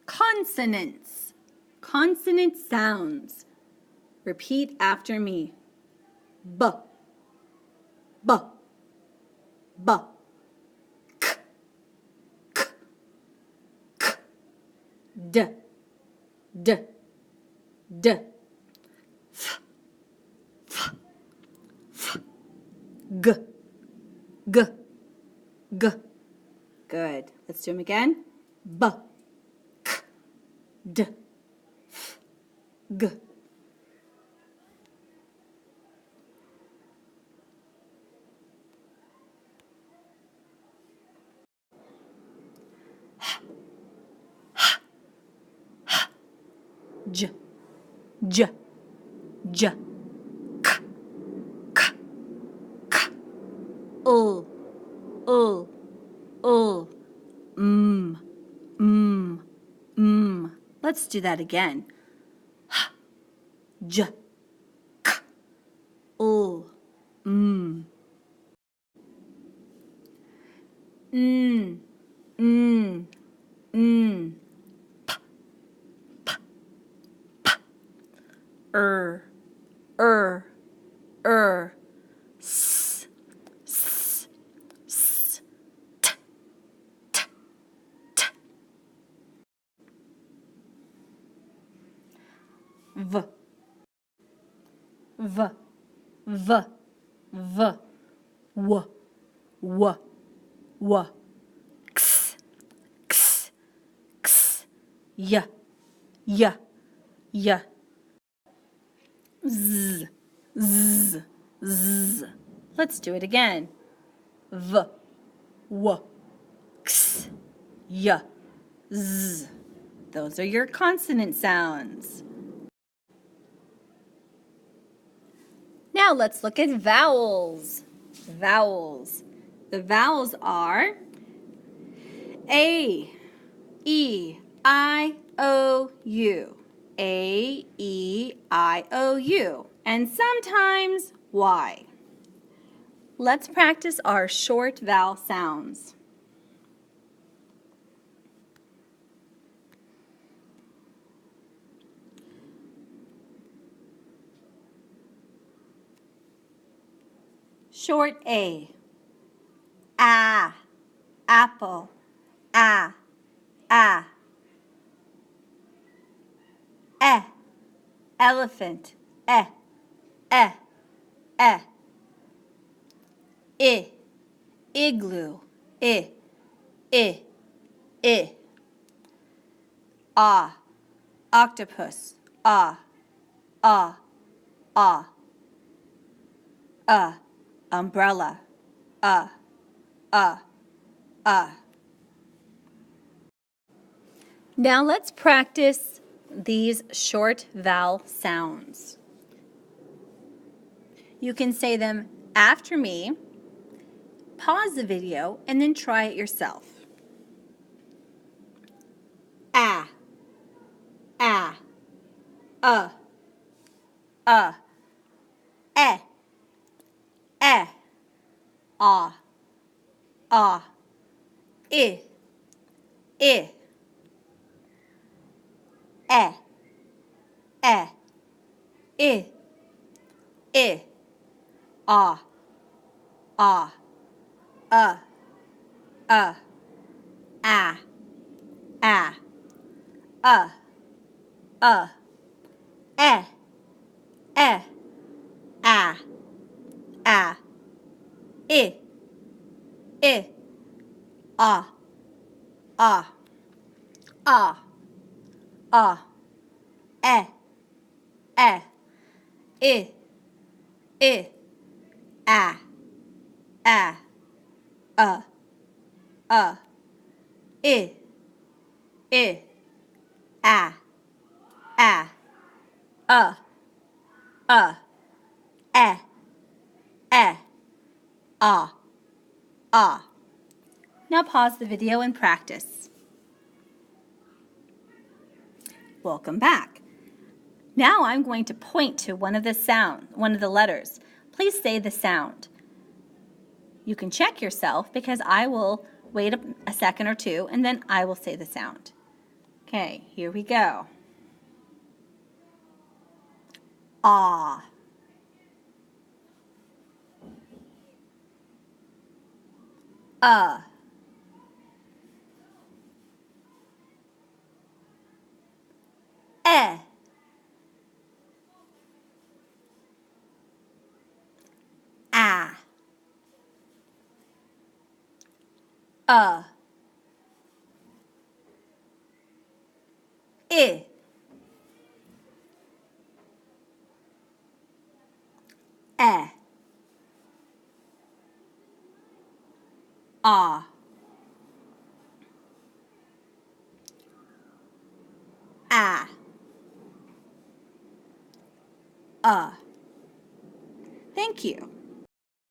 Consonants. Consonant sounds. Repeat after me. B, b, b, k, k, k, d, d, d, f, f, f, g, g, g. Good. Let's do them again. B, k, d, f, g. J, j, j, k, k, k, ul, Let's do that again. J, k, ul, s, s, s, t, t, t. V, v, v, v, w, w, w, x, x, x, y, y, y, z, z, z. Let's do it again. V, w, x, y, z. Those are your consonant sounds. Now let's look at vowels. Vowels. The vowels are A, E, I, O, U. A, E, I, O, U. And sometimes Y. Let's practice our short vowel sounds. Short A. A, apple. A, a. E, elephant. E, e, e. I, igloo. I, I, I. A, octopus. A, a, a. Umbrella. A, a, a. Now let's practice these short vowel sounds. You can say them after me, pause the video, and then try it yourself. A, a, e, e, a, I, I, e, e, a, Now pause the video and practice. Welcome back. Now I'm going to point to one of the letters. Please say the sound. You can check yourself because I will wait a second or two and then I will say the sound. Okay, here we go. Ah. Eh. Ah. I. Eh. Ah. Ah. Thank you.